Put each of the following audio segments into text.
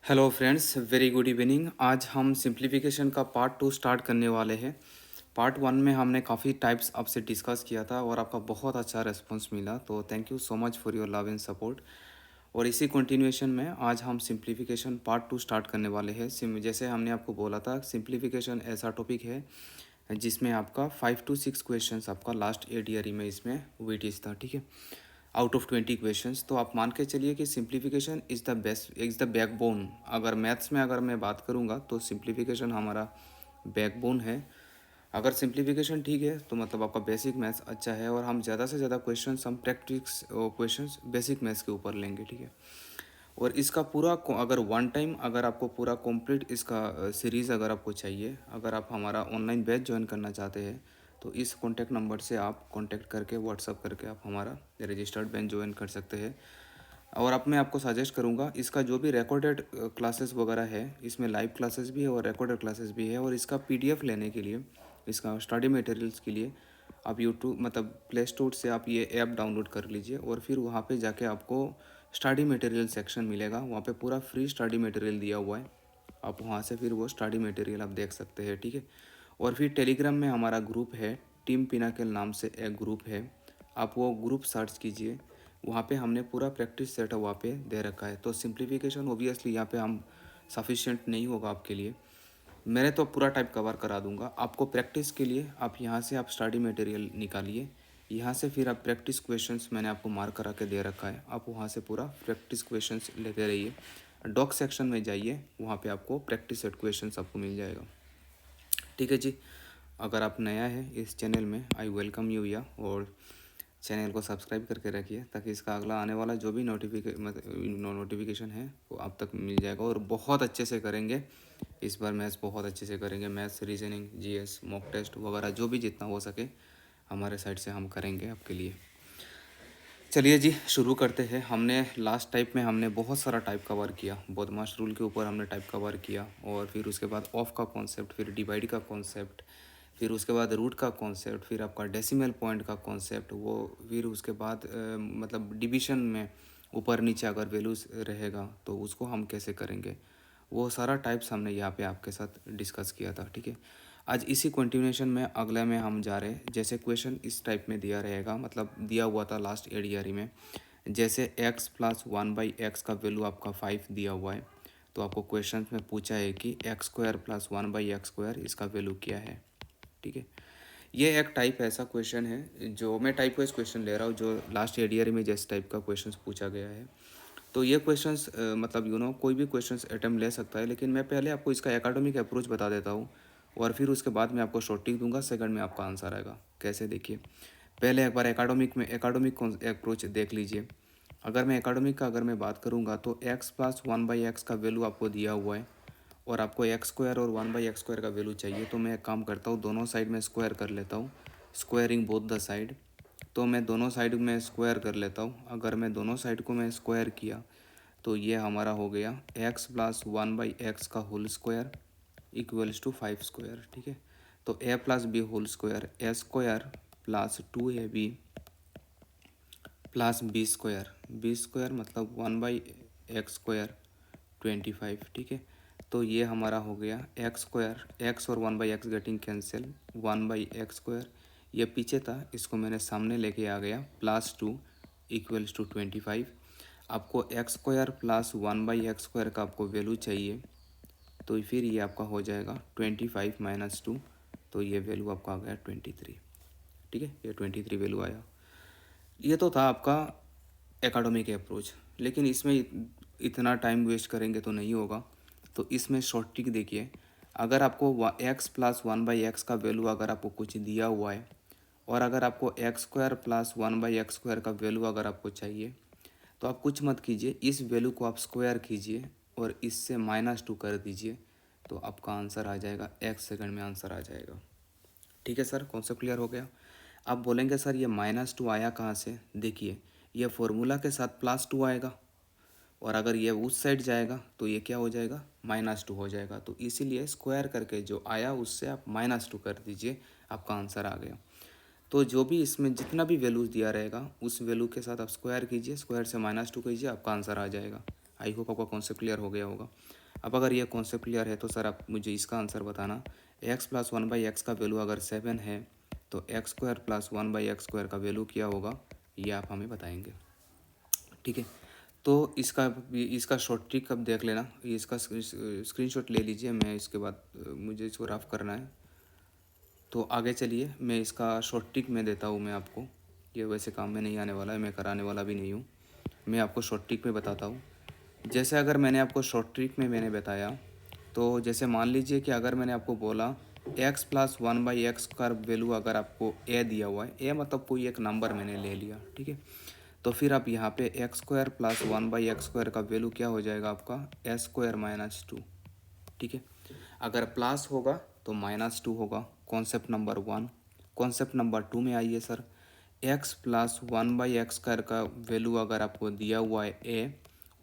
Hello friends, very good evening. आज हम simplification का पार्ट 2 स्टार्ट करने वाले हैं। पार्ट 1 में हमने काफ़ी टाइप्स आपसे डिस्कस किया था और आपका बहुत अच्छा रिस्पांस मिला, तो thank you so much for your love and support. और इसी कंटिन्यूएशन में आज हम सिंप्लीफिकेशन पार्ट 2 स्टार्ट करने वाले हैं। जैसे हमने आपको बोला था, सिंप्लीफिकेशन ऐसा टॉपिक है जिसमें आपका 5 to 6 क्वेश्चंस आपका लास्ट एडीआरई में इसमें वेटेज था, ठीक है, आउट ऑफ 20 क्वेश्चंस। तो आप मान के चलिए कि सिंप्लीफिकेशन इज़ द बैकबोन। अगर मैथ्स में अगर मैं बात करूँगा तो सिंप्लीफिकेशन हमारा बैकबोन है। अगर सिंप्लीफिकेशन ठीक है तो मतलब आपका बेसिक मैथ्स अच्छा है, और हम ज़्यादा से ज़्यादा क्वेश्चंस हम प्रैक्टिस क्वेश्चंस बेसिक मैथ्स के ऊपर लेंगे, ठीक है। और इसका पूरा अगर वन टाइम अगर आपको पूरा कंप्लीट इसका सीरीज़ अगर आपको चाहिए, अगर आप हमारा ऑनलाइन बैच ज्वाइन करना चाहते हैं तो इस कॉन्टैक्ट नंबर से आप कॉन्टैक्ट करके व्हाट्सअप करके आप हमारा रजिस्टर्ड बैच ज्वाइन कर सकते हैं। और अब मैं आपको सजेस्ट करूंगा, इसका जो भी रिकॉर्डेड क्लासेस वगैरह है, इसमें लाइव क्लासेस भी है और रिकॉर्डेड क्लासेस भी है। और इसका पीडीएफ लेने के लिए, इसका स्टडी मटेरियल्स के लिए आप यूट्यूब मतलब प्ले स्टोर से आप ये ऐप डाउनलोड कर लीजिए, और फिर वहाँ पे जाके आपको स्टडी मटेरियल सेक्शन मिलेगा। वहाँ पे पूरा फ्री स्टडी मटेरियल दिया हुआ है, आप वहाँ से फिर वो स्टडी मटेरियल आप देख सकते हैं, ठीक है। और फिर टेलीग्राम में हमारा ग्रुप है, टीम पिनाकल नाम से एक ग्रुप है, आप वो ग्रुप सर्च कीजिए। वहाँ पे हमने पूरा प्रैक्टिस सेट वहाँ पे दे रखा है। तो सिंप्लीफिकेशन ओबियसली यहाँ पे हम सफिशिएंट नहीं होगा आपके लिए, मैंने तो पूरा टाइप कवर करा दूंगा आपको। प्रैक्टिस के लिए आप यहाँ से आप स्टडी मटेरियल निकालिए, यहाँ से फिर आप प्रैक्टिस क्वेश्चंस मैंने आपको मार्क करा के दे रखा है, आप वहाँ से पूरा प्रैक्टिस क्वेश्चंस लेते रहिए। डॉक सेक्शन में जाइए, वहाँ पे आपको प्रैक्टिस सेट क्वेश्चंस आपको मिल जाएगा, ठीक है जी। अगर आप नया है इस चैनल में, आई वेलकम यू या, और चैनल को सब्सक्राइब करके रखिए ताकि इसका अगला आने वाला जो भी नोटिफिकेशन है वो आप तक मिल जाएगा। और बहुत अच्छे से करेंगे इस बार, मैथ्स बहुत अच्छे से करेंगे। Maths, reasoning, GS, mock test वगैरह जो भी जितना हो सके हमारे साइड से हम करेंगे आपके लिए। चलिए जी, शुरू करते हैं। हमने लास्ट टाइप में हमने बहुत सारा टाइप कवर किया, बदमाश रूल के ऊपर हमने टाइप कवर किया, और फिर उसके बाद ऑफ का कॉन्सेप्ट, फिर डिवाइड का कॉन्सेप्ट, फिर उसके बाद रूट का कॉन्सेप्ट, फिर आपका डेसिमल पॉइंट का कॉन्सेप्ट, वो फिर उसके बाद मतलब डिवीजन में ऊपर नीचे अगर वैल्यूज रहेगा तो उसको हम कैसे करेंगे, वो सारा टाइप्स हमने यहाँ पे आपके साथ डिस्कस किया था, ठीक है। आज इसी कंटिन्यूएशन में अगले में हम जा रहे हैं। जैसे क्वेश्चन इस टाइप में दिया रहेगा, मतलब दिया हुआ था लास्ट एडीआरई में, जैसे x प्लस 1/x का वैल्यू आपका 5 दिया हुआ है, तो आपको क्वेश्चन में पूछा है कि x² प्लस 1/x² इसका वैल्यू क्या है, ठीक है। ये एक टाइप ऐसा क्वेश्चन है, जो मैं टाइप वाइज क्वेश्चन ले रहा हूँ जो लास्ट एडीआरई में जिस टाइप का क्वेश्चन पूछा गया है। तो ये क्वेश्चंस मतलब कोई भी क्वेश्चंस अटेम्प्ट ले सकता है, लेकिन मैं पहले आपको इसका एकेडमिक अप्रोच बता देता हूँ, और फिर उसके बाद मैं आपको शॉर्ट टिक दूंगा, सेकंड में आपका आंसर आएगा। कैसे, देखिए, पहले एक बार एकेडमिक अप्रोच देख लीजिए। अगर मैं एकेडमिक का अगर मैं बात करूँगा तो x प्लस 1/x का वैल्यू आपको दिया हुआ है, और आपको x² और 1/x² का वैल्यू चाहिए। तो मैं एक काम करता हूँ, दोनों साइड में स्क्वायर कर लेता हूँ, स्क्वायरिंग बोथ द साइड। तो मैं दोनों साइड में स्क्वायर कर लेता हूँ। अगर मैं दोनों साइड को मैं स्क्वायर किया तो ये हमारा हो गया x प्लस 1/x का होल स्क्वायर इक्वल्स टू 5², ठीक है। तो a plus b whole square, a² plus 2ab plus b² मतलब 1/x², 25, ठीक है। तो ये हमारा हो गया x², x और 1/x गेटिंग कैंसिल, 1/x², ये पीछे था इसको मैंने सामने लेके आ गया, प्लस 2 इक्वल्स टू 25। आपको x² प्लस 1/x² का आपको वैल्यू चाहिए, तो फिर ये आपका हो जाएगा 25 माइनस 2, तो ये वैल्यू आपका आ गया 23, ठीक है। ये 23 वैल्यू आया। ये तो था आपका एकेडमिक अप्रोच, लेकिन इसमें इतना टाइम वेस्ट करेंगे तो नहीं होगा। तो इसमें शॉर्ट ट्रिक देखिए, अगर आपको x प्लस 1/x का वैल्यू अगर आपको कुछ दिया हुआ है, और अगर आपको x² प्लस 1/x² का वैल्यू अगर आपको चाहिए, तो आप कुछ मत कीजिए, इस वैल्यू को आप स्क्वायर कीजिए और इससे -2 कर दीजिए, तो आपका आंसर आ जाएगा, एक सेकंड में आंसर आ जाएगा, ठीक है सर। कॉन्सेप्ट क्लियर हो गया। आप बोलेंगे सर ये -2 आया कहाँ से, देखिए ये फॉर्मूला के साथ +2 आएगा, और अगर ये उस साइड जाएगा तो ये क्या हो जाएगा, -2 हो जाएगा। तो इसीलिए स्क्वायर करके जो आया उससे आप -2 कर दीजिए, आपका आंसर आ गया। तो जो भी इसमें जितना भी वैल्यूज़ दिया रहेगा उस वैल्यू के साथ आप स्क्वायर कीजिए, स्क्वायर से -2 कीजिए, आपका आंसर आ जाएगा। आई होप आपका कॉन्सेप्ट क्लियर हो गया होगा। अब अगर ये कॉन्सेप्ट क्लियर है तो सर आप मुझे इसका आंसर बताना। X plus one by x का वैल्यू अगर 7 है तो x square plus one by x square का वैल्यू क्या होगा, ये आप हमें बताएंगे। ठीक है, तो इसका शॉर्ट ट्रिक अब देख लेना, ये इसका स्क्रीनशॉट ले लीजिए। मैं इसके बाद मुझे इसको रफ करना है, तो आगे चलिए मैं इसका शॉर्ट ट्रिक में देता हूँ मैं आपको। ये वैसे काम में नहीं आने वाला है, मैं कराने वाला भी नहीं हूँ, मैं आपको शॉर्ट ट्रिक में बताता हूँ। जैसे अगर मैंने आपको शॉर्ट ट्रिक में मैंने बताया, तो जैसे मान लीजिए कि अगर मैंने आपको बोला x plus one by x का वैल्यू अगर आपको ए दिया हुआ है, ए मतलब कोई एक नंबर मैंने ले लिया, ठीक है, तो फिर आप यहाँ पे x square plus one by x square का वैल्यू क्या हो जाएगा आपका, एक्स स्क्वायर माइनस टू। ठीक है, अगर प्लस होगा तो माइनस टू होगा, concept number one. Concept number two में आइए sir, x plus one by x square का वैल्यू अगर आपको दिया हुआ है ए,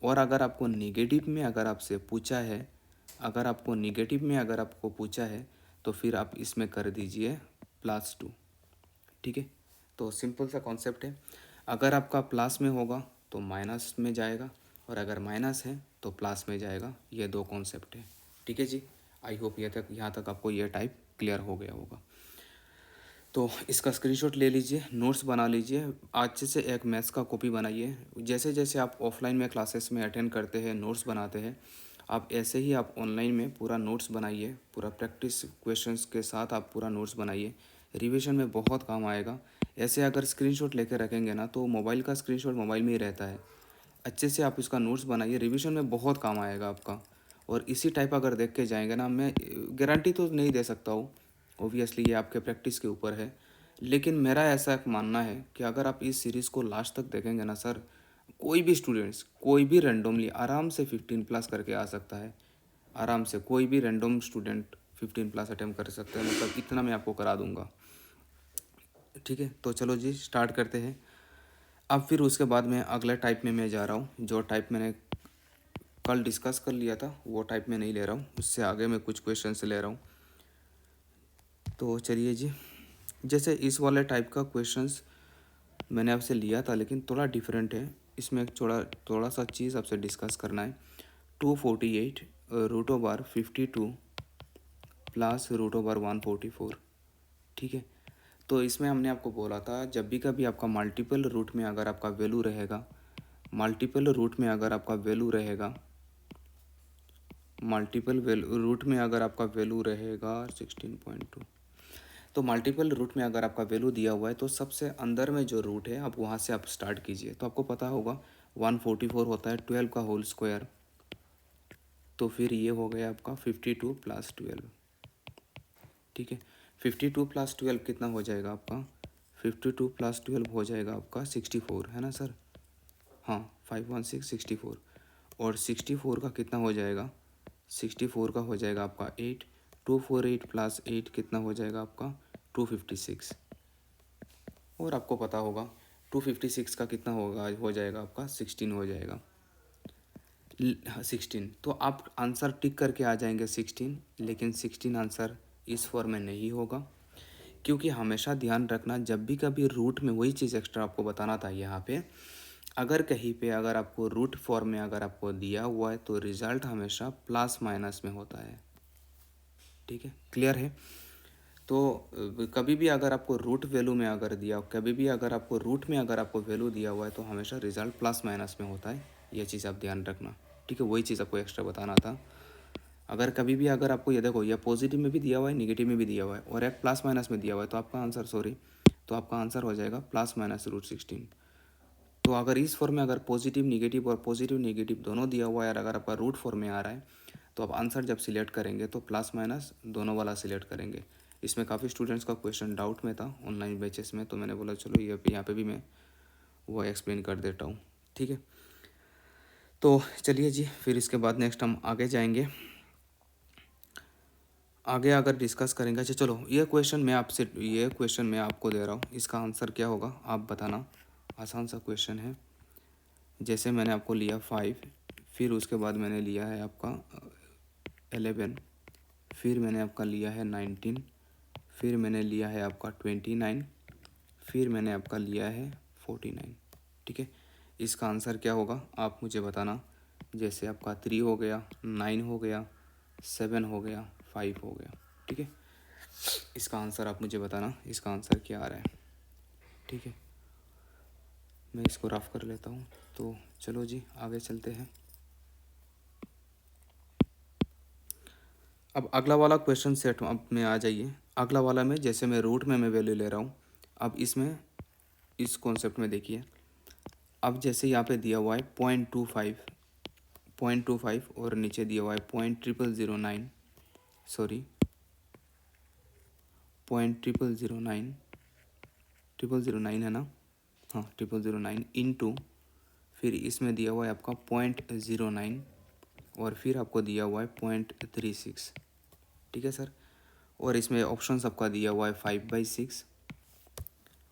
और अगर आपको निगेटिव में अगर आपसे पूछा है, अगर आपको निगेटिव में अगर आपको पूछा है तो फिर आप इसमें कर दीजिए प्लस टू। ठीक है, तो सिंपल सा कॉन्सेप्ट है। अगर आपका प्लस में होगा तो माइनस में जाएगा, और अगर माइनस है तो प्लस में जाएगा, ये दो कॉन्सेप्ट है। ठीक है जी, आई होप यहाँ तक आपको ये टाइप क्लियर हो गया होगा। तो इसका स्क्रीनशॉट ले लीजिए, नोट्स बना लीजिए, अच्छे से एक मैथ्स का कॉपी बनाइए। जैसे जैसे आप ऑफलाइन में क्लासेस में अटेंड करते हैं, नोट्स बनाते हैं, आप ऐसे ही आप ऑनलाइन में पूरा नोट्स बनाइए, पूरा प्रैक्टिस क्वेश्चंस के साथ आप पूरा नोट्स बनाइए, रिवीजन में बहुत काम आएगा। ऐसे अगर स्क्रीनशॉट लेके रखेंगे ना तो मोबाइल का स्क्रीनशॉट मोबाइल में ही रहता है, अच्छे से आप इसका नोट्स बनाइए, रिवीजन में बहुत काम आएगा आपका। और इसी टाइप अगर देख के जाएंगे ना, मैं गारंटी तो नहीं दे सकता हूँ, ओबियसली ये आपके प्रैक्टिस के ऊपर है, लेकिन मेरा ऐसा एक मानना है कि अगर आप इस सीरीज़ को लास्ट तक देखेंगे ना सर, कोई भी स्टूडेंट्स कोई भी रैंडमली आराम से 15 प्लस करके आ सकता है, आराम से कोई भी रैंडम स्टूडेंट 15 प्लस अटेम्प्ट कर सकता है, मतलब इतना मैं आपको करा दूंगा। ठीक है, तो चलो जी स्टार्ट करते हैं। अब फिर उसके बाद में अगला टाइप में मैं जा रहा हूँ, जो टाइप मैंने कल डिस्कस कर लिया था वो टाइप में नहीं ले रहा हूँ, उससे आगे मैं कुछ क्वेश्चन से ले रहा हूँ। तो चलिए जी, जैसे इस वाले टाइप का क्वेश्चंस मैंने आपसे लिया था, लेकिन थोड़ा डिफरेंट है, इसमें एक थोड़ा सा चीज़ आपसे डिस्कस करना है। 248 root over 52 plus root over 144। ठीक है, तो इसमें हमने आपको बोला था जब भी कभी आपका मल्टीपल रूट में अगर आपका वैल्यू रहेगा, मल्टीपल रूट में अगर आपका वैल्यू रहेगा, मल्टीपल रूट में अगर आपका वैल्यू रहेगा 16.2, तो मल्टीपल रूट में अगर आपका वैल्यू दिया हुआ है तो सबसे अंदर में जो रूट है आप वहाँ से आप स्टार्ट कीजिए। तो आपको पता होगा 144 होता है 12 का होल स्क्वायर, तो फिर ये हो गया आपका 52 प्लस 12। ठीक है, 52 प्लस 12 कितना हो जाएगा आपका, 52 प्लस 12 हो जाएगा आपका 64, है ना सर, हाँ 516 64, और 64 का कितना हो जाएगा, 64 का हो जाएगा आपका 8, 248 प्लस 8 कितना हो जाएगा आपका 256, और आपको पता होगा 256 का कितना होगा, हो जाएगा आपका 16 हो जाएगा, 16। तो आप आंसर टिक करके आ जाएंगे 16, लेकिन 16 आंसर इस फॉर्म में नहीं होगा, क्योंकि हमेशा ध्यान रखना जब भी कभी रूट में, वही चीज़ एक्स्ट्रा आपको बताना था यहाँ पे, अगर कहीं पे अगर आपको रूट फॉर्म में अगर आपको दिया हुआ है तो रिज़ल्ट हमेशा प्लस माइनस में होता है। ठीक है, क्लियर है। तो कभी भी अगर आपको रूट वैल्यू में अगर दिया, कभी भी अगर आपको रूट में अगर आपको वैल्यू दिया हुआ है तो हमेशा रिजल्ट प्लस माइनस में होता है, ये चीज़ आप ध्यान रखना। ठीक है, वही चीज़ आपको एक्स्ट्रा बताना था। अगर कभी भी अगर आपको ये देखो, ये पॉजिटिव में भी दिया हुआ है, निगेटिव में भी दिया हुआ है, और एक प्लस माइनस में दिया हुआ है, तो आपका आंसर तो आपका आंसर हो जाएगा प्लस माइनस रूट 16। तो अगर इस फॉर्म में अगर पॉजिटिव निगेटिव और पॉजिटिव निगेटिव दोनों दिया हुआ है, और अगर आपका रूट फॉर्म में आ रहा है, तो आप आंसर जब सिलेक्ट करेंगे तो प्लस माइनस दोनों वाला सिलेक्ट करेंगे। इसमें काफ़ी स्टूडेंट्स का क्वेश्चन डाउट में था ऑनलाइन बैचेस में, तो मैंने बोला चलो ये यहाँ पे भी मैं वो एक्सप्लेन कर देता हूँ। ठीक है, तो चलिए जी, फिर इसके बाद नेक्स्ट हम आगे जाएंगे, आगे अगर डिस्कस करेंगे। अच्छा चलो, ये क्वेश्चन मैं आपको दे रहा हूँ, इसका आंसर क्या होगा आप बताना। आसान सा क्वेश्चन है। जैसे मैंने आपको लिया 5, फिर उसके बाद मैंने लिया है आपका 11, फिर मैंने आपका लिया है 19, फिर मैंने लिया है आपका 29, फिर मैंने आपका लिया है 49। ठीक है, इसका आंसर क्या होगा आप मुझे बताना। जैसे आपका 3 हो गया, 9 हो गया, 7 हो गया, 5 हो गया। ठीक है, इसका आंसर आप मुझे बताना, इसका आंसर क्या आ रहा है। ठीक है, मैं इसको रफ कर लेता हूँ। तो चलो जी आगे चलते हैं। अब अगला वाला क्वेश्चन सेट अब में आ जाइए। अगला वाला में जैसे मैं रूट में मैं वैल्यू ले रहा हूँ, अब इसमें इस कॉन्सेप्ट में देखिए। अब जैसे यहाँ पे दिया हुआ है 0.25 और नीचे दिया हुआ है 0.0009, सॉरी 0.0009 है ना, हाँ 0.0009 इंटू, फिर इसमें दिया हुआ है आपका 0.09 और फिर आपको दिया हुआ है 0.36। ठीक है सर, और इसमें ऑप्शन आपका दिया हुआ है 5/6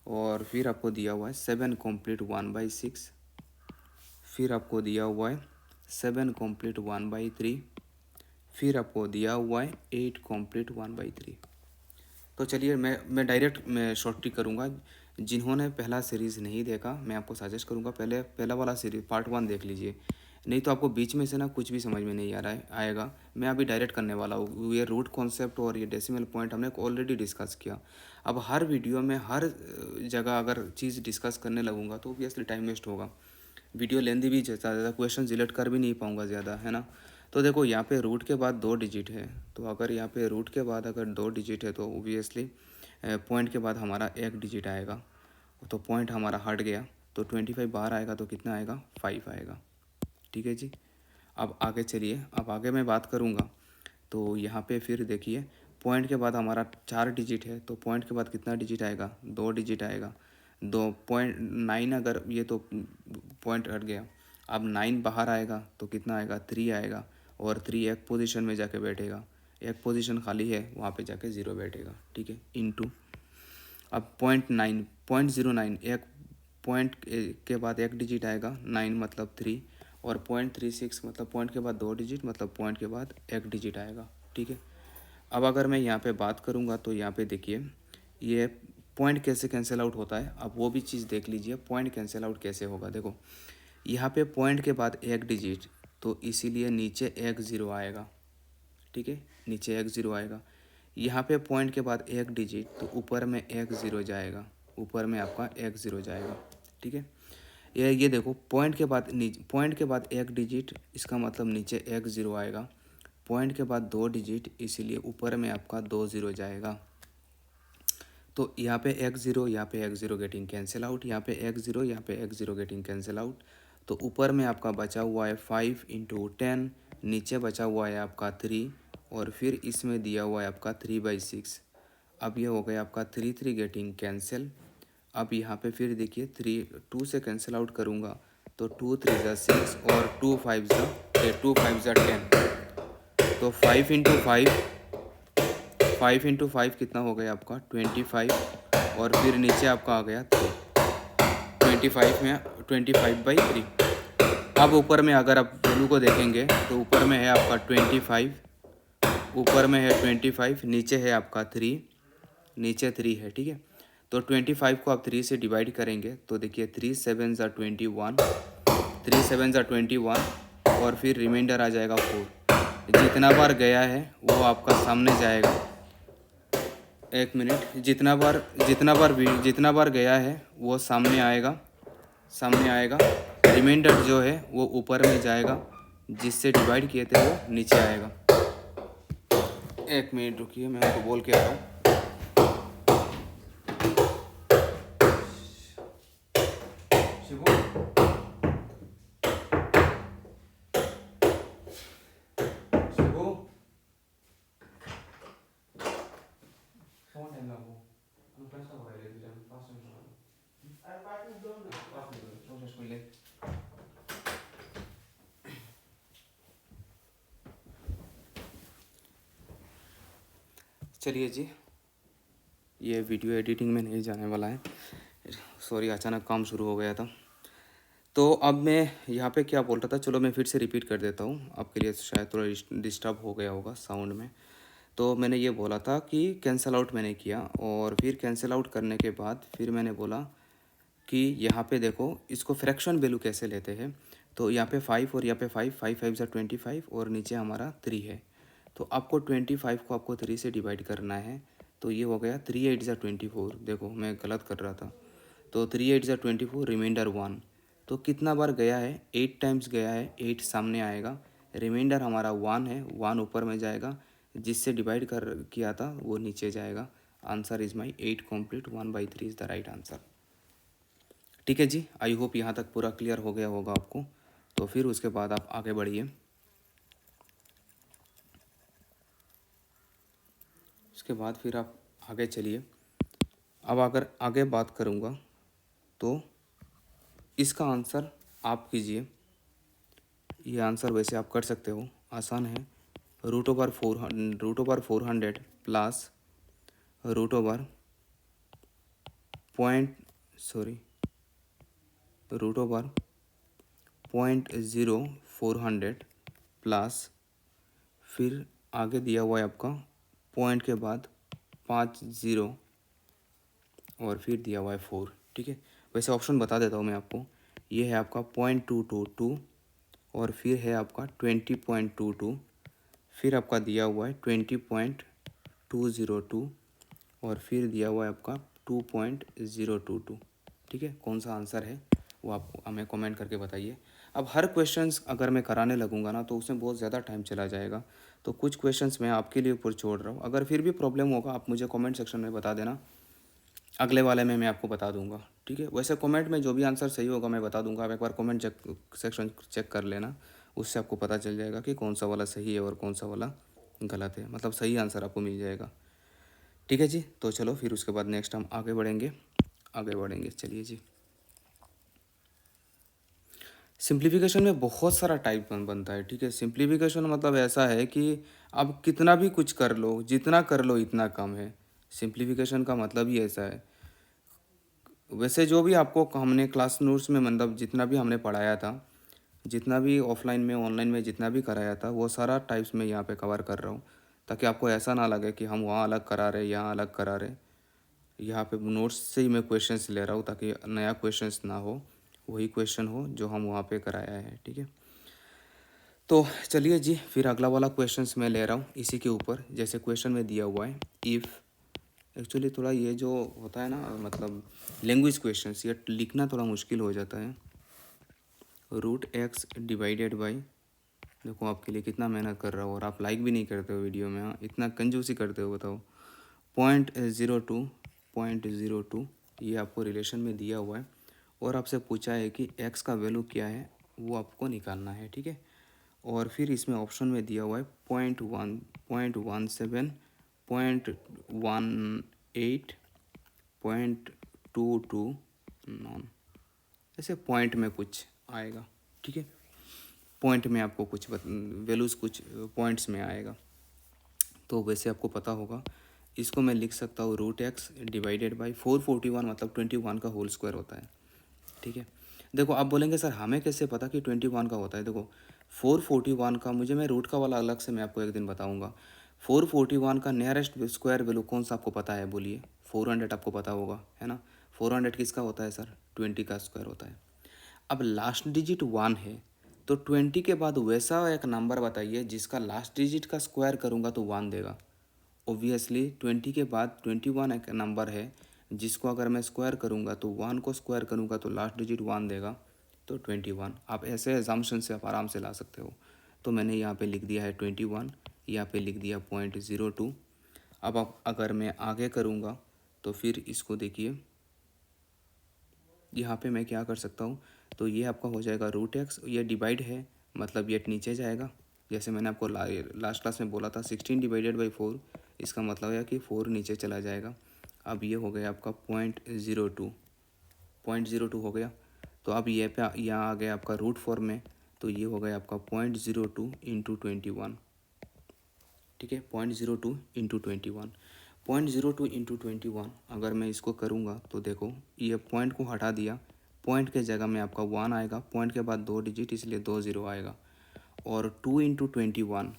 और फिर आपको दिया हुआ है 7 कंप्लीट 1/6, फिर आपको दिया हुआ है 7 कंप्लीट 1/3, फिर आपको दिया हुआ है 8 कंप्लीट 1/3। तो चलिए मैं डायरेक्ट मैं शॉर्ट ट्रिक करूँगा। जिन्होंने पहला सीरीज़ नहीं देखा, मैं आपको सजेस्ट करूँगा पहला वाला सीरीज पार्ट 1 देख लीजिए, नहीं तो आपको बीच में से ना कुछ भी समझ में नहीं आ रहा है आएगा। मैं अभी डायरेक्ट करने वाला हूँ। ये रूट कॉन्सेप्ट और ये डेसिमल पॉइंट हमने ऑलरेडी डिस्कस किया। अब हर वीडियो में हर जगह अगर चीज़ डिस्कस करने लगूँगा तो ऑब्वियसली टाइम वेस्ट होगा, वीडियो लेंदी भी ज़्यादा, क्वेश्चन रिलेट कर भी नहीं पाऊँगा ज़्यादा, है ना। तो देखो यहाँ पे रूट के बाद 2 डिजिट है, तो अगर यहाँ पे रूट के बाद अगर 2 डिजिट है तो ओबियसली पॉइंट के बाद हमारा 1 डिजिट आएगा, तो पॉइंट हमारा हट गया, तो 25 बाहर आएगा तो कितना आएगा, 5 आएगा। ठीक है जी, अब आगे चलिए, अब आगे मैं बात करूँगा। तो यहाँ पे फिर देखिए पॉइंट के बाद हमारा 4 डिजिट है, तो पॉइंट के बाद कितना डिजिट आएगा, 2 डिजिट आएगा। 2.9 अगर ये तो पॉइंट हट गया, अब 9 बाहर आएगा तो कितना आएगा, 3 आएगा, और 3 एक पोजीशन में जाके बैठेगा, एक पोजीशन खाली है वहाँ पे जाके 0 बैठेगा। ठीक है, इनटू अब 0.09 एक पॉइंट के बाद 1 डिजिट आएगा, 9 मतलब 3, और 0.36 मतलब पॉइंट के बाद 2 डिजिट मतलब पॉइंट के बाद 1 डिजिट आएगा। ठीक है, अब अगर मैं यहाँ पे बात करूँगा तो यहाँ पे देखिए ये पॉइंट कैसे कैंसिल आउट होता है, अब वो भी चीज़ देख लीजिए पॉइंट कैंसिल आउट कैसे होगा। देखो यहाँ पे पॉइंट के बाद 1 डिजिट, तो इसीलिए नीचे 1 0 आएगा। ठीक है, नीचे 1 0 आएगा। यहाँ पे पॉइंट के बाद 1 डिजिट, तो ऊपर में 1 0 जाएगा, ऊपर में आपका 1 0 जाएगा। ठीक है, ये देखो पॉइंट के बाद पॉइंट के बाद 1 डिजिट, इसका मतलब नीचे 1 0 आएगा, पॉइंट के बाद 2 डिजिट, इसीलिए ऊपर में आपका 2 0 जाएगा। तो यहाँ पे 1 0, यहाँ पे 1 0 गेटिंग कैंसिल आउट, यहाँ पे 1 0, यहाँ पे 1 0 गेटिंग कैंसिल आउट। तो ऊपर में आपका बचा हुआ है 5 × 10, नीचे बचा हुआ है आपका 3, और फिर इसमें दिया हुआ है आपका 3/6। अब ये हो गया आपका 3 3 गेटिंग कैंसिल। अब यहाँ पे फिर देखिए 2 से कैंसिल आउट करूँगा तो 2 3 ज़ा 6 और 2 5 ज़ा 10, तो 5 इंटू 5 कितना हो गया आपका 25, और फिर नीचे आपका आ गया 25 में 25/3। अब ऊपर में अगर आप वैल्यू को देखेंगे तो ऊपर में है आपका 25, ऊपर में है 25, नीचे है आपका 3, नीचे 3 है। ठीक है, तो 25 को आप 3 से डिवाइड करेंगे तो देखिए 3 7 ज़ा 21, 3 7 ज़ा 21, और फिर रिमाइंडर आ जाएगा 4। जितना बार गया है वो आपका सामने जाएगा। एक मिनट, जितना बार गया है वो सामने आएगा। रिमाइंडर जो है वो ऊपर में जाएगा, जिससे डिवाइड किए थे वो नीचे आएगा। एक मिनट रुकिए, मैं उनको बोल के आ रहा हूँ। शिबू, शिबू, फोन टाइम लागो, हम क्लास का हो रहा है लेकिन 5 मिनट हो रहा है। अरे 5 मिनट दो ना, 5 मिनट छोटे स्कूल ले। चलिए जी, ये वीडियो एडिटिंग में नहीं जाने वाला है, सॉरी अचानक काम शुरू हो गया था। तो अब मैं यहाँ पे क्या बोल रहा था, चलो मैं फिर से रिपीट कर देता हूँ, आपके लिए शायद थोड़ा डिस्टर्ब हो गया होगा साउंड में। तो मैंने ये बोला था कि कैंसिल आउट मैंने किया, और फिर कैंसिल आउट करने के बाद फिर मैंने बोला कि यहाँ पे देखो इसको फ्रैक्शन वैल्यू कैसे लेते हैं। तो यहाँ पे 5 और यहाँ पे 5, 5 5 ज़ा 25 और नीचे हमारा 3 है। तो आपको 25 को आपको 3 से डिवाइड करना है। तो ये हो गया 3 8 ज़ा 24। देखो मैं गलत कर रहा था। तो 3 8 ज़ा 24, रिमाइंडर 1। तो कितना बार गया है? 8 टाइम्स गया है, 8 सामने आएगा। रिमाइंडर हमारा 1 है, 1 ऊपर में जाएगा, जिससे डिवाइड कर किया था वो नीचे जाएगा। Answer is my 8 complete, 1/3 is the right answer. ठीक है जी, आई होप यहाँ तक पूरा क्लियर हो गया होगा आपको। तो फिर उसके बाद आप आगे बढ़िए। उसके बाद फिर आप आगे चलिए। अब अगर आगे बात करूँगा तो इसका आंसर आप कीजिए। ये आंसर वैसे आप कर सकते हो, आसान है। Root over 400 plus root over point sorry root over 0.0400 plus फिर आगे दिया हुआ है आपका पॉइंट के बाद 5 0 और फिर दिया हुआ है 4। ठीक है, वैसे ऑप्शन बता देता हूँ मैं आपको। ये है आपका 0.222 और फिर है आपका 20.22, फिर आपका दिया हुआ है 20.202 और फिर दिया हुआ है आपका 2.022। ठीक है, कौन सा आंसर है वो आप हमें कमेंट करके बताइए। अब हर क्वेश्चंस अगर मैं कराने लगूंगा ना तो उसमें बहुत ज़्यादा टाइम चला जाएगा। तो कुछ क्वेश्चंस मैं आपके लिए ऊपर छोड़ रहा हूँ। अगर फिर भी प्रॉब्लम होगा आप मुझे कमेंट सेक्शन में बता देना, अगले वाले में मैं आपको बता दूंगा। ठीक है, वैसे कमेंट में जो भी आंसर सही होगा मैं बता दूंगा। आप एक बार कमेंट सेक्शन चेक कर लेना, उससे आपको पता चल जाएगा कि कौन सा वाला सही है और कौन सा वाला गलत है, मतलब सही आंसर आपको मिल जाएगा। ठीक है जी, तो चलो फिर उसके बाद नेक्स्ट हम आगे बढ़ेंगे चलिए जी। सिंप्लीफिकेशन में बहुत सारा टाइप बनता है। ठीक है, सिंप्लीफिकेशन मतलब ऐसा है कि आप कितना भी कुछ कर लो, जितना कर लो इतना कम है। सिंप्लीफिकेशन का मतलब ही ऐसा है। वैसे जो भी आपको हमने क्लास नोट्स में मतलब जितना भी हमने पढ़ाया था, जितना भी ऑफलाइन में ऑनलाइन में जितना भी कराया था, वो सारा टाइप्स में यहाँ पे कवर कर रहा हूँ, ताकि आपको ऐसा ना लगे कि हम वहाँ अलग करा रहे यहाँ अलग करा रहे। यहाँ पे नोट्स से ही मैं क्वेश्चंस ले रहा हूँ ताकि नया क्वेश्चंस ना हो, वही क्वेश्चन हो जो हम वहाँ पे कराया है। ठीक है, तो चलिए जी फिर अगला वाला क्वेश्चंस मैं ले रहा हूँ इसी के ऊपर। जैसे क्वेश्चन में दिया हुआ है इफ़, एक्चुअली थोड़ा ये जो होता है ना मतलब लैंग्वेज क्वेश्चंस, ये लिखना थोड़ा मुश्किल हो जाता है। √x डिवाइडेड बाई, देखो आपके लिए कितना मेहनत कर रहा हो और आप लाइक भी नहीं करते हो वीडियो में। हाँ, इतना कंजूसी करते हो बताओ। 0.02 ये आपको रिलेशन में दिया हुआ है और आपसे पूछा है कि x का वैल्यू क्या है वो आपको निकालना है। ठीक है, और फिर इसमें ऑप्शन में दिया हुआ है 0.1, 0.17, 0.18, 0.22 ऐसे पॉइंट में कुछ आएगा। ठीक है, पॉइंट में आपको कुछ वैल्यूज़ कुछ पॉइंट्स में आएगा। तो वैसे आपको पता होगा, इसको मैं लिख सकता हूँ √x डिवाइडेड बाई 441, मतलब 21 का होल स्क्वायर होता है। ठीक है, देखो आप बोलेंगे सर हमें कैसे पता कि 21 का होता है। देखो 441 का मुझे, मैं रूट का वाला अलग से मैं आपको एक दिन बताऊंगा। 441 का नियरेस्ट स्क्वायर वैल्यू कौन सा आपको पता है बोलिए? 400 आपको पता होगा, है ना। 400 किसका होता है सर? 20 का स्क्वायर होता है। अब लास्ट डिजिट 1 है, तो 20 के बाद वैसा एक नंबर बताइए जिसका लास्ट डिजिट का स्क्वायर करूँगा तो 1 देगा। ऑब्वियसली 20 के बाद 21 एक नंबर है जिसको अगर मैं स्क्वायर करूँगा तो 1 को स्क्वायर करूँगा तो लास्ट डिजिट 1 देगा, तो 21। आप ऐसे एग्जाम्पशन से आप आराम से ला सकते हो। तो मैंने यहाँ पे लिख दिया है 21, यहाँ पे लिख दिया 0.02। अब आप अगर मैं आगे करूँगा तो फिर इसको देखिए, यहाँ पे मैं क्या कर सकता हूँ, तो ये आपका हो जाएगा √x, ये डिवाइड है मतलब ये नीचे जाएगा। जैसे मैंने आपको लास्ट क्लास में बोला था 16 डिवाइडेड बाई 4, इसका मतलब है कि 4 नीचे चला जाएगा। अब ये हो गया आपका 0.02 हो गया। तो अब ये पे यहाँ आ गया आपका रूट फॉर्म में, तो ये हो गया आपका 0.02 इंटू 21। ठीक है, 0.02 इंटू 21, 0.02 इंटू 21 अगर मैं इसको करूँगा तो देखो ये पॉइंट को हटा दिया, पॉइंट के जगह में आपका 1 आएगा, पॉइंट के बाद 2 डिजिट इसलिए 2 0 आएगा। और 2 इंटू 21,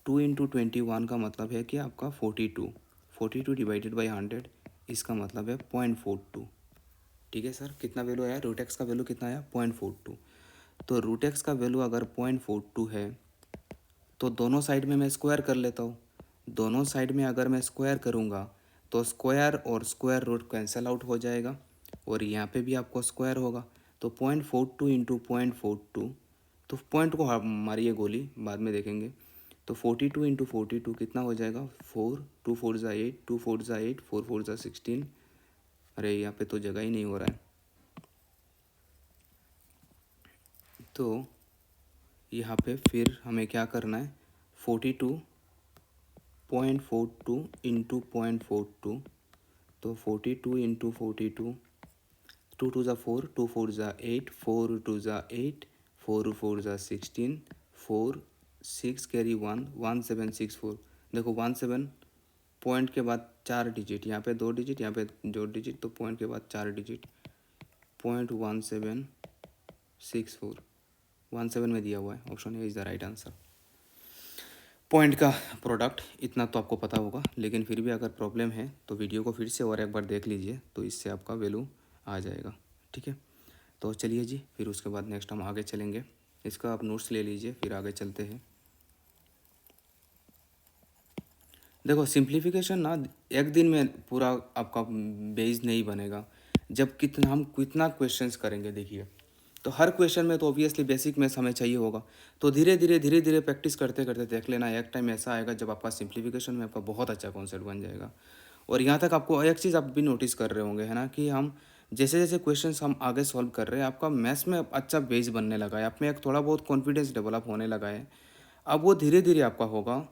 2 इंटू 21 का मतलब है कि आपका 42, 42 डिवाइडेड बाई 100, इसका मतलब है 0.42। ठीक है सर, कितना वैल्यू आया? √x का वैल्यू कितना आया? 0.42। तो रूट एक्स का वैल्यू अगर 0.42 है तो दोनों साइड में मैं स्क्वायर कर लेता हूँ। दोनों साइड में अगर मैं स्क्वायर करूँगा तो स्क्वायर और स्क्वायर रूट कैंसिल आउट हो जाएगा और यहाँ पे भी आपको स्क्वायर होगा। तो 0.42 इंटू 0.42, तो पॉइंट को मारिए गोली, बाद में देखेंगे। तो 42 इंटू 42 कितना हो जाएगा? 4, 2 4 ज़ा 8, 2 4 ज़ा 8, 4 4 ज़ा 16। अरे यहाँ पे तो जगह ही नहीं हो रहा है। तो यहाँ पे फिर हमें क्या करना है? 42.42 इंटू 0.42, तो 42 इंटू 42, 2 2 ज़ा 4, 2 4 ज़ा 8, 4 2 ज़ा 8, 4 4 ज़ा 16, 4 6 कैरी 1, 1764। देखो 17 पॉइंट के बाद 4 डिजिट, यहाँ पे 2 डिजिट, यहाँ पे 2 डिजिट, तो पॉइंट के बाद 4 डिजिट। 0.1764, 17 में दिया हुआ है, option A is the right answer. Point का प्रोडक्ट इतना तो आपको पता होगा, लेकिन फिर भी अगर प्रॉब्लम है तो वीडियो को फिर से और एक बार देख लीजिए, तो इससे आपका वैल्यू आ जाएगा। ठीक है, तो चलिए जी, फिर उसके बाद नेक्स्ट हम आगे चलेंगे। इसका आप नोट्स ले लीजिए, फिर आगे चलते हैं। देखो सिंप्लीफिकेशन ना एक दिन में पूरा आपका बेस नहीं बनेगा। जब हम कितना क्वेश्चंस करेंगे, देखिए, तो हर क्वेश्चन में तो ऑब्वियसली बेसिक मैथ्स हमें चाहिए होगा। तो धीरे धीरे प्रैक्टिस करते करते देख लेना, एक टाइम ऐसा आएगा जब आपका सिंप्लीफिकेशन में आपका बहुत अच्छा कॉन्सेप्ट बन जाएगा। और यहाँ तक आपको एक चीज़ आप भी नोटिस कर रहे होंगे, है ना, कि हम जैसे जैसे क्वेश्चंस हम आगे सॉल्व कर रहे हैं, आपका मैथ्स में अच्छा बेस बनने लगा है, आप में एक थोड़ा बहुत कॉन्फिडेंस डेवलप होने लगा है। अब वो धीरे धीरे आपका होगा,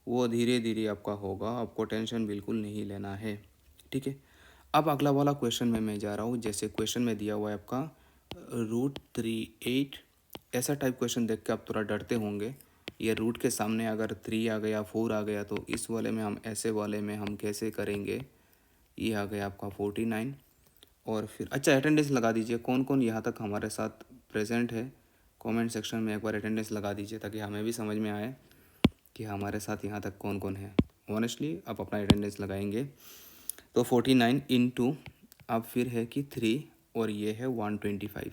वो धीरे धीरे आपका होगा, आपको टेंशन बिल्कुल नहीं लेना है। ठीक है, अब अगला वाला क्वेश्चन में मैं जा रहा हूँ। जैसे क्वेश्चन में दिया हुआ है आपका √3 8, ऐसा टाइप क्वेश्चन देख के आप थोड़ा डरते होंगे। ये रूट के सामने अगर 3 आ गया, 4 आ गया, तो इस वाले में हम ऐसे वाले में हम कैसे करेंगे? ये आ गया आपका 49। और फिर अच्छा अटेंडेंस लगा दीजिए, कौन कौन यहाँ तक हमारे साथ प्रेजेंट है। कमेंट सेक्शन में एक बार अटेंडेंस लगा दीजिए, ताकि हमें भी समझ में आए कि हमारे साथ यहाँ तक कौन कौन है। ऑनेस्टली आप अपना अटेंडेंस लगाएंगे। तो 49 इंटू, अब फिर है कि 3, और ये है 125।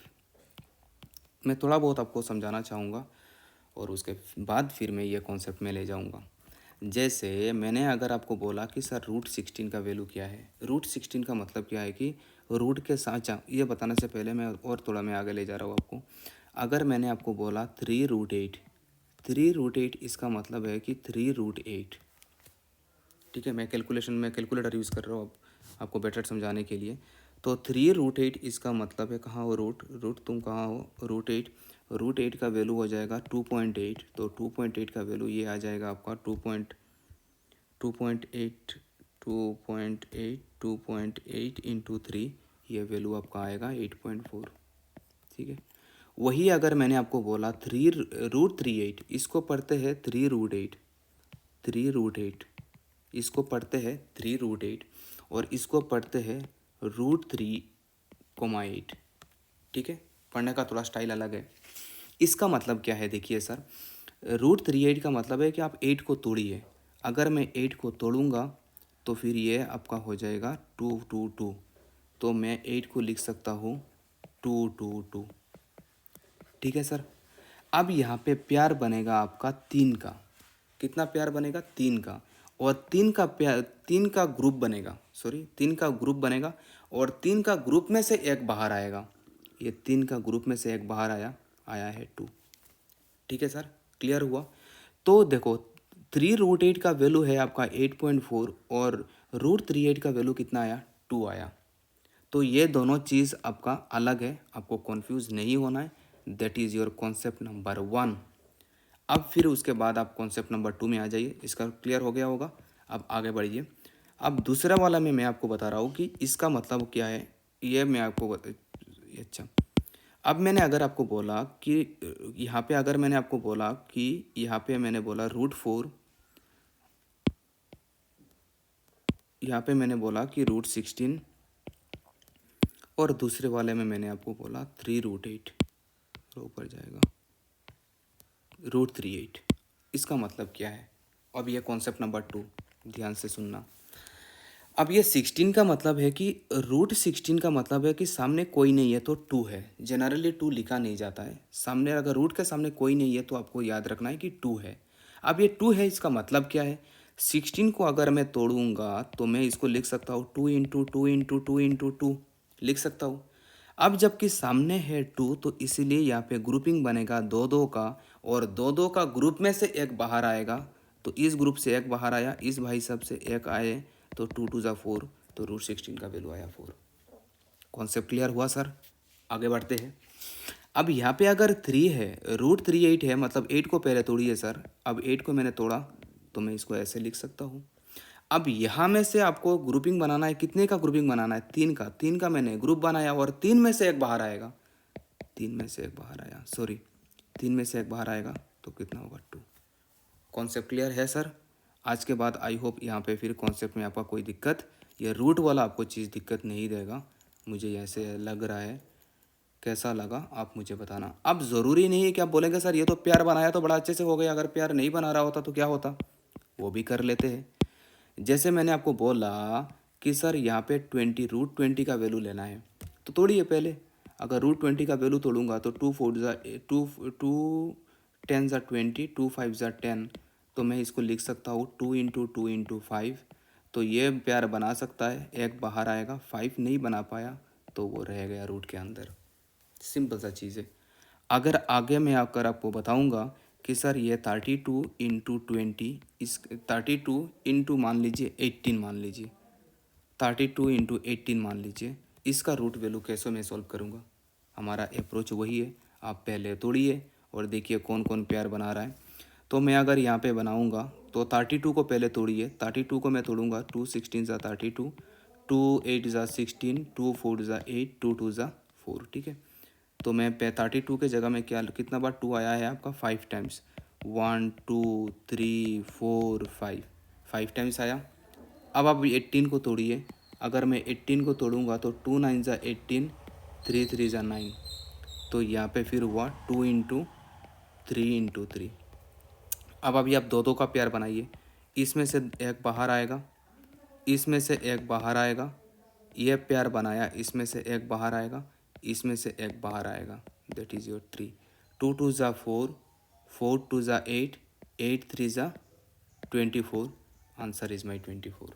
मैं थोड़ा बहुत आपको समझाना चाहूँगा और उसके बाद फिर मैं ये कॉन्सेप्ट में ले जाऊँगा। जैसे मैंने अगर आपको बोला कि सर √16 का वैल्यू क्या है, √16 का मतलब क्या है कि रूट के साथ ये बताने से पहले मैं और थोड़ा मैं आगे ले जा रहा हूँ आपको। अगर मैंने आपको बोला 3√8, 3√8 इसका मतलब है कि 3√8। ठीक है, मैं कैलकुलेटर यूज़ कर रहा हूँ अब आपको बेटर समझाने के लिए। तो 3√8 इसका मतलब है, कहाँ हो रूट तुम कहाँ हो? √8 का वैल्यू हो जाएगा 2.8। तो 2.8 का वैल्यू ये आ जाएगा आपका 2.8 2.8 इंटू 3, ये वैल्यू आपका आएगा 8.4। ठीक है, वही अगर मैंने आपको बोला √38, इसको पढ़ते हैं 3√8, 3√8 इसको पढ़ते हैं 3√8, और इसको पढ़ते हैं √3,8। ठीक है, पढ़ने का थोड़ा स्टाइल अलग है। इसका मतलब क्या है? देखिए सर, √38 का मतलब है कि आप 8 को तोड़िए। अगर मैं 8 को तोड़ूंगा तो फिर ये आपका हो जाएगा 222। तो मैं 8 को लिख सकता हूँ 222। ठीक है सर, अब यहाँ पे प्यार बनेगा आपका 3 का। कितना प्यार बनेगा? 3 का। और 3 का प्यार, 3 का ग्रुप बनेगा, सॉरी 3 का ग्रुप बनेगा, और 3 का ग्रुप में से एक बाहर आएगा। ये 3 का ग्रुप में से एक बाहर आया है 2। ठीक है सर, क्लियर हुआ? तो देखो 3√8 का वैल्यू है आपका 8.4, और √38 का वैल्यू कितना आया? 2 आया। तो ये दोनों चीज़ आपका अलग है, आपको कंफ्यूज नहीं होना है। That is your concept number 1। अब फिर उसके बाद आप कॉन्सेप्ट नंबर 2 में आ जाइए। इसका क्लियर हो गया होगा, अब आगे बढ़िए। अब दूसरा वाला में मैं आपको बता रहा हूँ कि इसका मतलब क्या है, ये मैं आपको अच्छा, अब मैंने अगर आपको बोला कि यहाँ पे अगर मैंने आपको बोला कि यहाँ पे मैंने बोला √4, यहाँ पे मैंने बोला कि √16, और दूसरे वाले में मैंने आपको बोला 3√8, ऊपर जाएगा √38। इसका मतलब क्या है? अब ये कॉन्सेप्ट नंबर 2, ध्यान से सुनना। अब ये 16 का मतलब है कि रूट 16 का मतलब है कि सामने कोई नहीं है तो 2 है। जनरली 2 लिखा नहीं जाता है। सामने अगर रूट के सामने कोई नहीं है तो आपको याद रखना है कि 2 है। अब ये 2 है, इसका मतलब क्या है? 16 को अगर मैं तोड़ूंगा तो मैं इसको लिख सकता हूँ 2 into two into two into two, लिख सकता हूँ। अब जबकि सामने है 2 तो इसीलिए यहाँ पे ग्रुपिंग बनेगा दो दो का, और दो दो का ग्रुप में से एक बाहर आएगा। तो इस ग्रुप से एक बाहर आया, इस भाई साहब से एक आए, तो 2 2 ज़ा 4, तो रूट 16 का वैल्यू आया 4। कॉन्सेप्ट क्लियर हुआ सर? आगे बढ़ते हैं। अब यहाँ पे अगर 3 है, रूट 3 8 है, मतलब 8 को पहले तोड़िए सर। अब 8 को मैंने तोड़ा तो मैं इसको ऐसे लिख सकता हूँ। अब यहाँ में से आपको ग्रुपिंग बनाना है, कितने का ग्रुपिंग बनाना है? 3 का। 3 का मैंने ग्रुप बनाया और 3 में से एक बाहर आएगा। 3 में से एक बाहर आया, सॉरी 3 में से एक बाहर आएगा तो कितना होगा? 2। कॉन्सेप्ट क्लियर है सर? आज के बाद आई होप यहाँ पे फिर कॉन्सेप्ट में आपका कोई दिक्कत, ये रूट वाला आपको चीज़ दिक्कत नहीं देगा, मुझे ऐसे लग रहा है। कैसा लगा आप मुझे बताना। अब ज़रूरी नहीं है कि आप बोलेंगे सर ये तो प्यार बनाया तो बड़ा अच्छे से हो गया, अगर प्यार नहीं बना रहा होता तो क्या होता? वो भी कर लेते हैं। जैसे मैंने आपको बोला कि सर यहाँ पे 20 रूट 20 का वैल्यू लेना है, तो तोड़िए पहले। अगर रूट 20 का वैल्यू तोड़ूंगा तो 2 4 ज़ा 20, 2 5 ज़ा 10, तो मैं इसको लिख सकता हूँ 2 इंटू 5। तो ये प्यार बना सकता है, एक बाहर आएगा, 5 नहीं बना पाया तो वो रह गया रूट के अंदर। सिंपल सा चीज़ है। अगर आगे मैं आकर आपको बताऊंगा कि सर ये 32 इंटू 20, इस 32 इंटू मान लीजिए 18, मान लीजिए 32 इंटू 18 मान लीजिए, इसका रूट वैल्यू कैसे मैं सॉल्व करूँगा? हमारा अप्रोच वही है। आप पहले तोड़िए और देखिए कौन कौन प्यार बना रहा है। तो मैं अगर यहाँ पे बनाऊँगा तो 32 को पहले तोड़िए। 32 को मैं तोड़ूंगा, 2 16 ज़ा 32, 2 8 ज़ा 16, 2 4 ज़ा 8, 2 2 ज़ा 4, ठीक है। तो मैं पे 32 के जगह में क्या, कितना बार 2 आया है आपका? 5 टाइम्स। 1 2 3 4 5, 5 टाइम्स आया। अब आप 18 को तोड़िए। अगर मैं 18 को तोड़ूंगा तो 2 9 ज़ा 18, 3 3 ज़ा 9, तो यहाँ पे फिर हुआ 2 इंटू 3 इंटू 3। अब अभी आप दो दो का प्यार बनाइए। इसमें से एक बाहर आएगा, इसमें से एक बाहर आएगा, ये प्यार बनाया, इसमें से एक बाहर आएगा, इसमें से एक बाहर आएगा, दैट इज़ योर 3। 2 2 ज़ा 4, 4 2 ज़ा 8, 8 3 ज़ा 24, आंसर इज़ माई 24,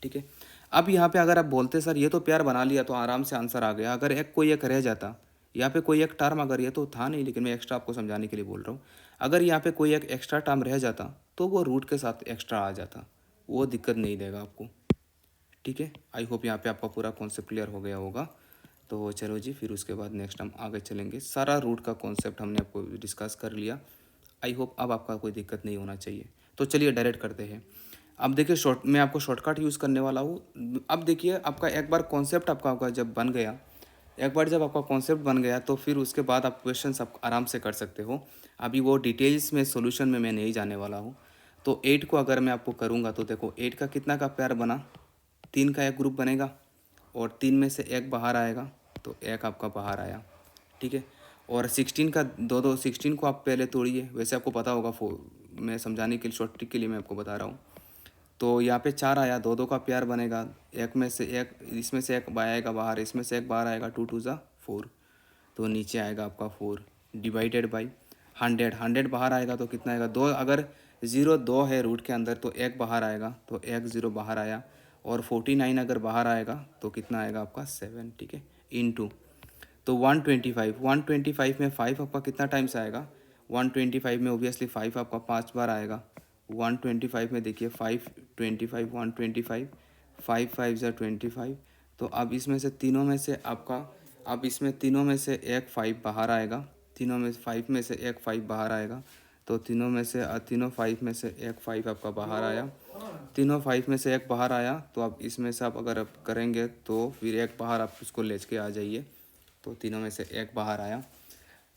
ठीक है। अब यहाँ पे अगर आप बोलते सर ये तो प्यार बना लिया तो आराम से आंसर आ गया, अगर एक कोई एक रह जाता, यहाँ पे कोई एक टर्म, अगर ये तो था नहीं लेकिन मैं एक्स्ट्रा आपको समझाने के लिए बोल रहा हूँ, अगर यहाँ पे कोई एक एक्स्ट्रा टर्म रह जाता तो वो रूट के साथ एक्स्ट्रा आ जाता, वो दिक्कत नहीं देगा आपको, ठीक है। आई होप यहाँ पे आपका पूरा कॉन्सेप्ट क्लियर हो गया होगा। तो चलो जी, फिर उसके बाद नेक्स्ट हम आगे चलेंगे। सारा रूट का कॉन्सेप्ट हमने आपको डिस्कस कर लिया। आई होप अब आपका कोई दिक्कत नहीं होना चाहिए। तो चलिए डायरेक्ट करते हैं। अब देखिए मैं आपको शॉर्टकट यूज़ करने वाला हूँ। अब देखिए आपका एक बार कॉन्सेप्ट आपका जब बन गया, एक बार जब आपका कॉन्सेप्ट बन गया तो फिर उसके बाद आप क्वेश्चंस आप आराम से कर सकते हो। अभी वो डिटेल्स में सॉल्यूशन में मैं नहीं जाने वाला हूँ। तो 8 को अगर मैं आपको करूँगा तो देखो 8 का कितना का प्यार बना? 3 का एक ग्रुप बनेगा और 3 में से एक बाहर आएगा, तो एक आपका बाहर आया, ठीक है। और 16 का दो दो 16 को आप पहले तोड़िए, वैसे आपको पता होगा, मैं समझाने के लिए, शॉर्ट ट्रिक के लिए मैं आपको बता रहा हूँ। तो यहाँ पे 4 आया, दो दो का प्यार बनेगा, एक में से एक, इसमें से एक आएगा बाहर, इसमें से एक बाहर आएगा, 2 2 ज़ा 4, तो नीचे आएगा आपका 4 डिवाइडेड बाई 100। 100 बाहर आएगा तो कितना आएगा? 2, अगर 0 2 है रूट के अंदर तो एक बाहर आएगा, तो एक 0 बाहर आया। और 49 अगर बाहर आएगा तो कितना आएगा आपका? 7, ठीक है, इंटू। तो 125, 125 में 5 आपका कितना टाइम्स आएगा? 125 में ओबियसली 5 आपका 5 बार आएगा। 125 में देखिए 5 25, 125, 5 5 ज़ा 25। तो अब इसमें से तीनों में से आपका, अब इसमें तीनों में से एक 5 बाहर आएगा, तीनों में 5 में से एक 5 बाहर आएगा। तो तीनों में से तीनों 5 में से एक 5 आपका बाहर आया, तीनों 5 में से एक बाहर आया। तो अब इसमें से आप अगर आप करेंगे तो फिर एक बाहर आप उसको ले के आ जाइए। तो तीनों में से एक बाहर आया,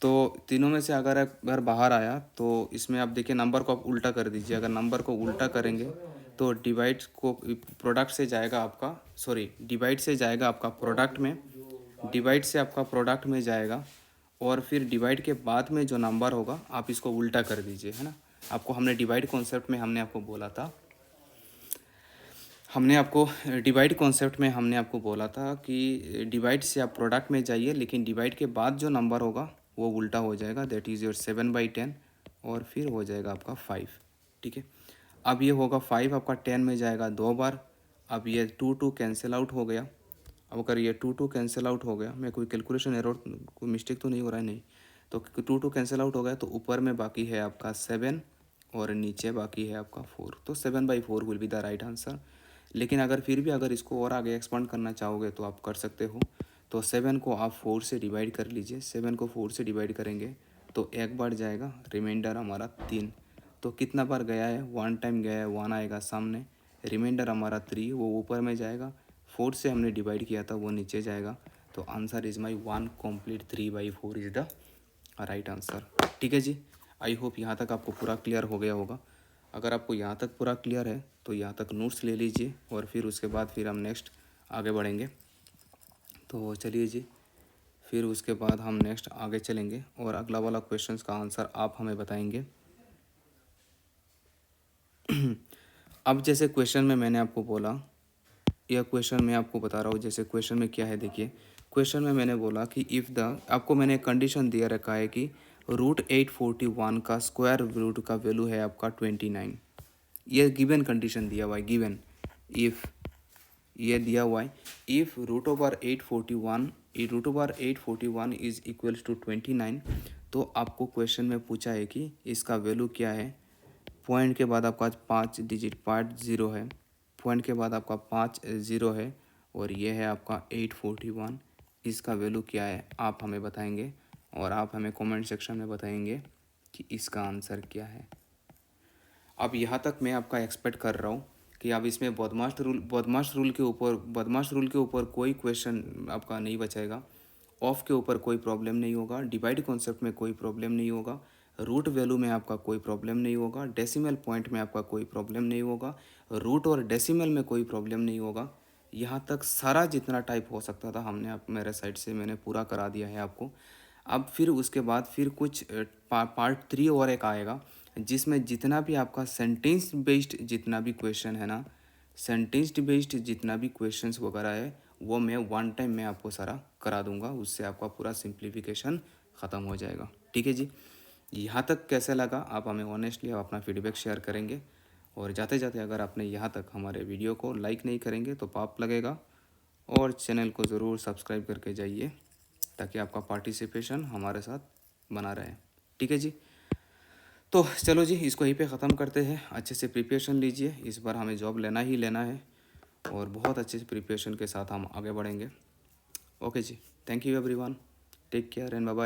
तो तीनों में से अगर बाहर आया तो इसमें आप देखिए नंबर को आप उल्टा कर दीजिए। अगर नंबर को उल्टा करेंगे तो डिवाइड को प्रोडक्ट से जाएगा आपका, सॉरी डिवाइड से जाएगा आपका प्रोडक्ट में, डिवाइड से आपका प्रोडक्ट में जाएगा, और फिर डिवाइड के बाद में जो नंबर होगा आप इसको उल्टा कर दीजिए, है ना। आपको हमने डिवाइड कॉन्सेप्ट में हमने आपको बोला था, हमने आपको डिवाइड कॉन्सेप्ट में हमने आपको बोला था कि डिवाइड से आप प्रोडक्ट में जाइए, लेकिन डिवाइड के बाद जो नंबर होगा वो उल्टा हो जाएगा, दैट इज़ योर 7/10 और फिर हो जाएगा आपका 5। ठीक है, अब ये होगा 5 आपका 10 में जाएगा 2 बार। अब ये 2 कैंसिल आउट हो गया। अब अगर ये 2 कैंसिल आउट हो गया, मैं कोई कैलकुलेशन एरर कोई मिस्टेक तो नहीं हो रहा है, नहीं, तो 2 कैंसिल आउट हो गया, तो ऊपर में बाकी है आपका 7 और नीचे बाकी है आपका 4, तो 7/4 will be the right answer. लेकिन अगर फिर भी अगर इसको और आगे एक्सपांड करना चाहोगे तो आप कर सकते हो। तो 7 को आप 4 से डिवाइड कर लीजिए। 7 को 4 से डिवाइड करेंगे तो एक बार जाएगा, रिमाइंडर हमारा 3। तो कितना बार गया है, 1 टाइम गया है, 1 आएगा सामने, रिमाइंडर हमारा 3 वो ऊपर में जाएगा, 4 से हमने डिवाइड किया था वो नीचे जाएगा। तो answer is my 1 complete 3/4 is the right answer. ठीक है जी, आई होप यहाँ तक आपको पूरा क्लियर हो गया होगा। अगर आपको यहाँ तक पूरा क्लियर है तो यहाँ तक नोट्स ले लीजिए और फिर उसके बाद फिर हम नेक्स्ट आगे बढ़ेंगे। तो चलिए जी, फिर उसके बाद हम नेक्स्ट आगे चलेंगे और अगला वाला क्वेश्चंस का आंसर आप हमें बताएंगे। अब जैसे क्वेश्चन में मैंने आपको बोला, यह क्वेश्चन मैं आपको बता रहा हूँ, जैसे क्वेश्चन में क्या है देखिए। क्वेश्चन में मैंने बोला कि इफ़ द, आपको मैंने कंडीशन दिया रखा है कि √841 का स्क्वायर रूट का वैल्यू है आपका 29। ये गिवन कंडीशन दिया हुआ है, गिवन। इफ़ ये दिया हुआ है, इफ़ √841 इज़ इक्वल्स टू 29, तो आपको क्वेश्चन में पूछा है कि इसका वैल्यू क्या है। पॉइंट के बाद आपका 5 डिजिट पार्ट 0 है, पॉइंट के बाद आपका 5 0 है, और ये है आपका 841। इसका वैल्यू क्या है आप हमें बताएंगे और आप हमें कमेंट सेक्शन में बताएंगे कि इसका आंसर क्या है। अब यहाँ तक मैं आपका एक्सपेक्ट कर रहा हूँ कि अब इसमें बदमाश रूल के ऊपर कोई क्वेश्चन आपका नहीं बचेगा, ऑफ के ऊपर कोई प्रॉब्लम नहीं होगा, डिवाइड कॉन्सेप्ट में कोई प्रॉब्लम नहीं होगा, रूट वैल्यू में आपका कोई प्रॉब्लम नहीं होगा, डेसिमल पॉइंट में आपका कोई प्रॉब्लम नहीं होगा, रूट और डेसिमल में कोई प्रॉब्लम नहीं होगा। यहाँ तक सारा जितना टाइप हो सकता था हमने आप मेरे साइड से मैंने पूरा करा दिया है आपको। अब फिर उसके बाद फिर कुछ पार्ट 3 और एक आएगा, जिसमें जितना भी आपका सेंटेंस बेस्ड जितना भी क्वेश्चन है ना, सेंटेंस बेस्ड जितना भी क्वेश्चंस वगैरह है वो मैं 1 टाइम में आपको सारा करा दूंगा, उससे आपका पूरा सिंप्लीफिकेशन ख़त्म हो जाएगा। ठीक है जी, यहाँ तक कैसे लगा आप हमें ऑनेस्टली आप अपना फीडबैक शेयर करेंगे। और जाते जाते अगर आपने यहाँ तक हमारे वीडियो को लाइक नहीं करेंगे तो पाप लगेगा, और चैनल को ज़रूर सब्सक्राइब करके जाइए ताकि आपका पार्टिसिपेशन हमारे साथ बना रहे। ठीक है जी, तो चलो जी, इसको यहीं पे ख़त्म करते हैं। अच्छे से प्रिपरेशन लीजिए, इस बार हमें जॉब लेना ही लेना है और बहुत अच्छे से प्रिपरेशन के साथ हम आगे बढ़ेंगे। ओके जी, thank you everyone, take care and bye bye.